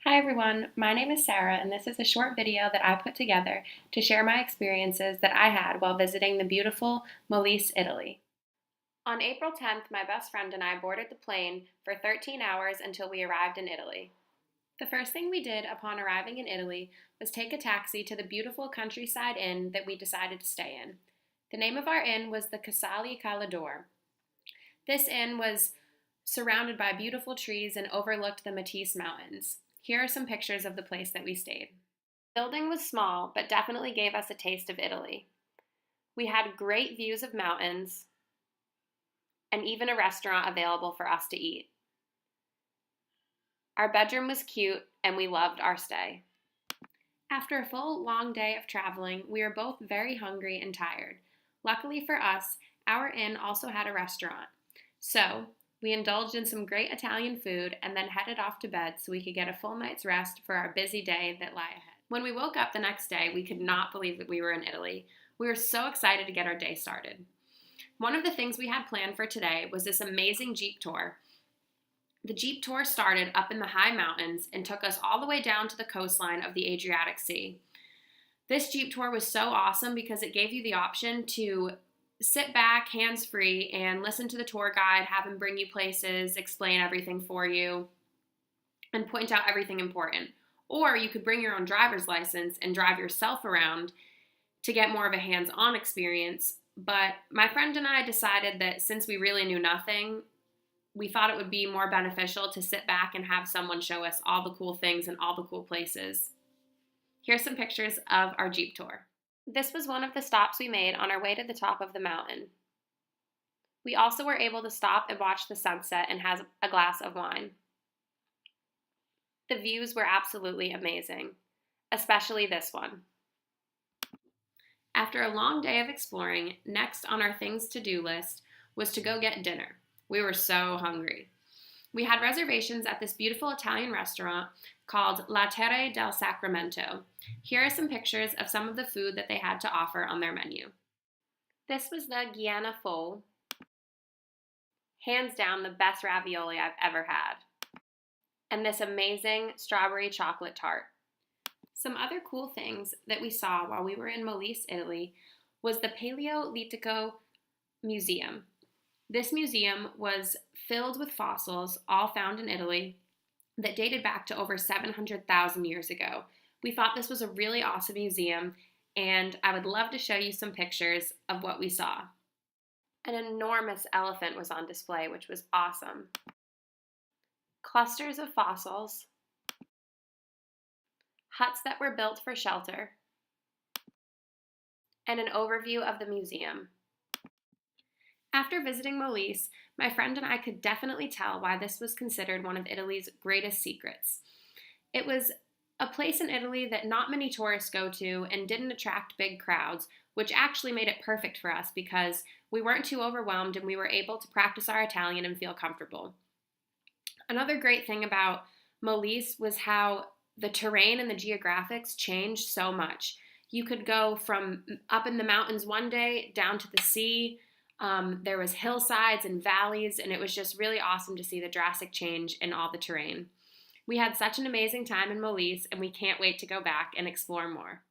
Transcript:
Hi everyone, my name is Sarah and this is a short video that I put together to share my experiences that I had while visiting the beautiful Molise, Italy. On April 10th, my best friend and I boarded the plane for 13 hours until we arrived in Italy. The first thing we did upon arriving in Italy was take a taxi to the beautiful countryside inn that we decided to stay in. The name of our inn was the Casale Calador. This inn was surrounded by beautiful trees and overlooked the Matisse Mountains. Here are some pictures of the place that we stayed. The building was small, but definitely gave us a taste of Italy. We had great views of mountains and even a restaurant available for us to eat. Our bedroom was cute and we loved our stay. After a full, long day of traveling, we were both very hungry and tired. Luckily for us, our inn also had a restaurant. So, we indulged in some great Italian food and then headed off to bed so we could get a full night's rest for our busy day that lie ahead. When we woke up the next day, we could not believe that we were in Italy. We were so excited to get our day started. One of the things we had planned for today was this amazing Jeep tour. The Jeep tour started up in the high mountains and took us all the way down to the coastline of the Adriatic Sea. This Jeep tour was so awesome because it gave you the option to sit back, hands-free, and listen to the tour guide, have him bring you places, explain everything for you, and point out everything important. Or you could bring your own driver's license and drive yourself around to get more of a hands-on experience. But my friend and I decided that since we really knew nothing, we thought it would be more beneficial to sit back and have someone show us all the cool things and all the cool places. Here's some pictures of our Jeep tour. This was one of the stops we made on our way to the top of the mountain. We also were able to stop and watch the sunset and have a glass of wine. The views were absolutely amazing, especially this one. After a long day of exploring, next on our things to do list was to go get dinner. We were so hungry. We had reservations at this beautiful Italian restaurant called La Terre del Sacramento. Here are some pictures of some of the food that they had to offer on their menu. This was the Ghiana Fo. Hands down the best ravioli I've ever had. And this amazing strawberry chocolate tart. Some other cool things that we saw while we were in Molise, Italy, was the Paleolitico Museum. This museum was filled with fossils, all found in Italy, that dated back to over 700,000 years ago. We thought this was a really awesome museum, and I would love to show you some pictures of what we saw. An enormous elephant was on display, which was awesome. Clusters of fossils, huts that were built for shelter, and an overview of the museum. After visiting Molise, my friend and I could definitely tell why this was considered one of Italy's greatest secrets. It was a place in Italy that not many tourists go to and didn't attract big crowds, which actually made it perfect for us because we weren't too overwhelmed and we were able to practice our Italian and feel comfortable. Another great thing about Molise was how the terrain and the geographics changed so much. You could go from up in the mountains one day down to the sea. There was hillsides and valleys, and it was just really awesome to see the drastic change in all the terrain. We had such an amazing time in Molise, and we can't wait to go back and explore more.